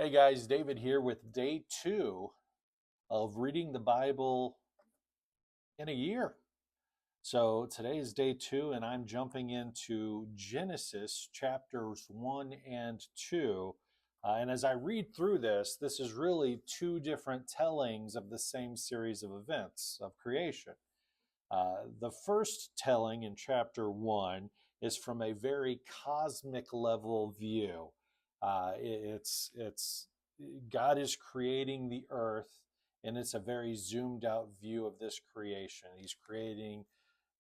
Hey guys, David here with day two of reading the Bible in a year. So today is day two, and I'm jumping into Genesis chapters 1 and 2. And as I read through this is really two different tellings of the same series of events of creation. The first telling in chapter 1 is from a very cosmic level view. It's God is creating the earth, and it's a very zoomed out view of this creation. He's creating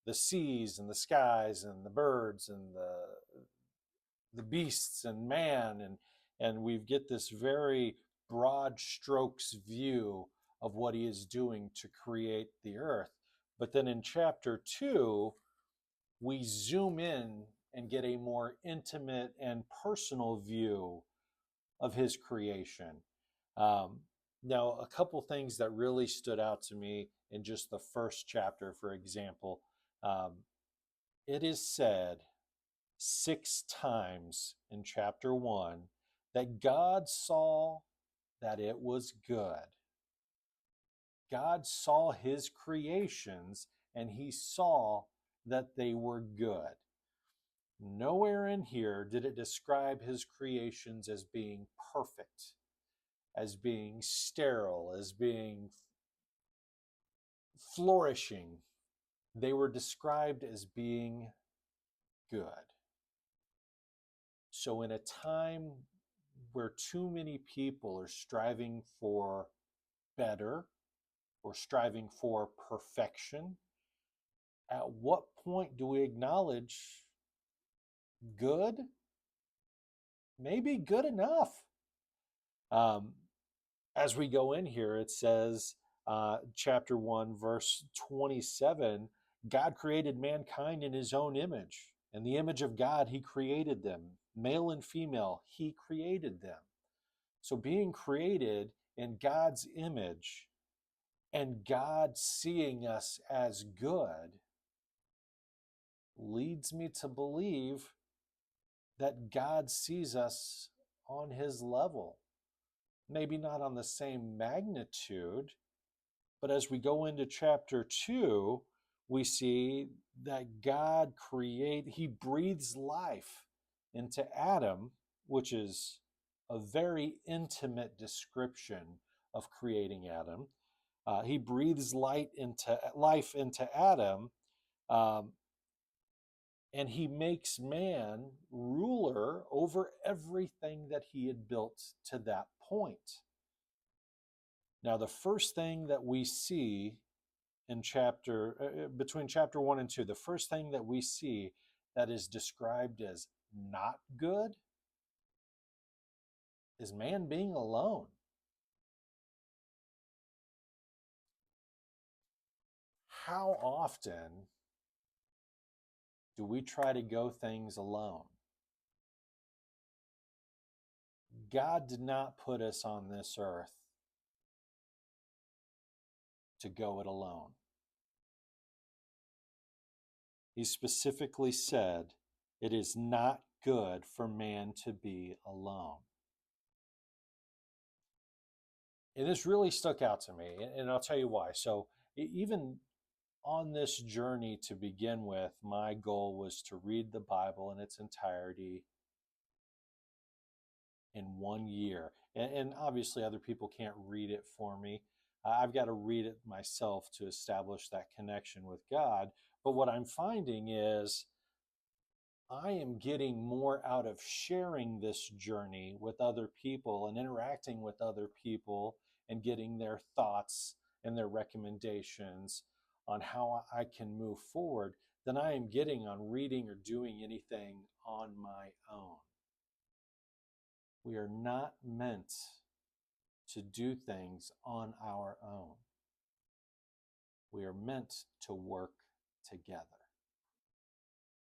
the seas and the skies and the birds and the beasts and man, and we get this very broad strokes view of what he is doing to create the earth. But then in chapter 2, we zoom in and get a more intimate and personal view of his creation. Um, Now, a couple things that really stood out to me in just the first chapter, for example, um, it is said 6 times in chapter 1 that God saw that it was good. God saw his creations and he saw that they were good. Nowhere in here did it describe his creations as being perfect, as being sterile, as being flourishing. They were described as being good. So, in a time where too many people are striving for better or striving for perfection, at what point do we acknowledge good? Maybe good enough. Um, as we go in here, it says, chapter 1, verse 27, God created mankind in his own image. In the image of God, he created them. Male and female, he created them. So being created in God's image and God seeing us as good leads me to believe that God sees us on his level. Maybe not on the same magnitude, but as we go into chapter 2, we see that he breathes life into Adam, which is a very intimate description of creating Adam. He breathes life into Adam, um, and he makes man ruler over everything that he had built to that point. Now, the first thing that we see in between chapter 1 and 2, the first thing that we see that is described as not good is man being alone. How often do we try to go things alone? God did not put us on this earth to go it alone. He specifically said, it is not good for man to be alone. And this really stuck out to me, and I'll tell you why. So, even on this journey to begin with, my goal was to read the Bible in its entirety in 1 year. And obviously, other people can't read it for me. I've got to read it myself to establish that connection with God. But what I'm finding is I am getting more out of sharing this journey with other people and interacting with other people and getting their thoughts and their recommendations on how I can move forward than I am getting on reading or doing anything on my own. We are not meant to do things on our own. We are meant to work together.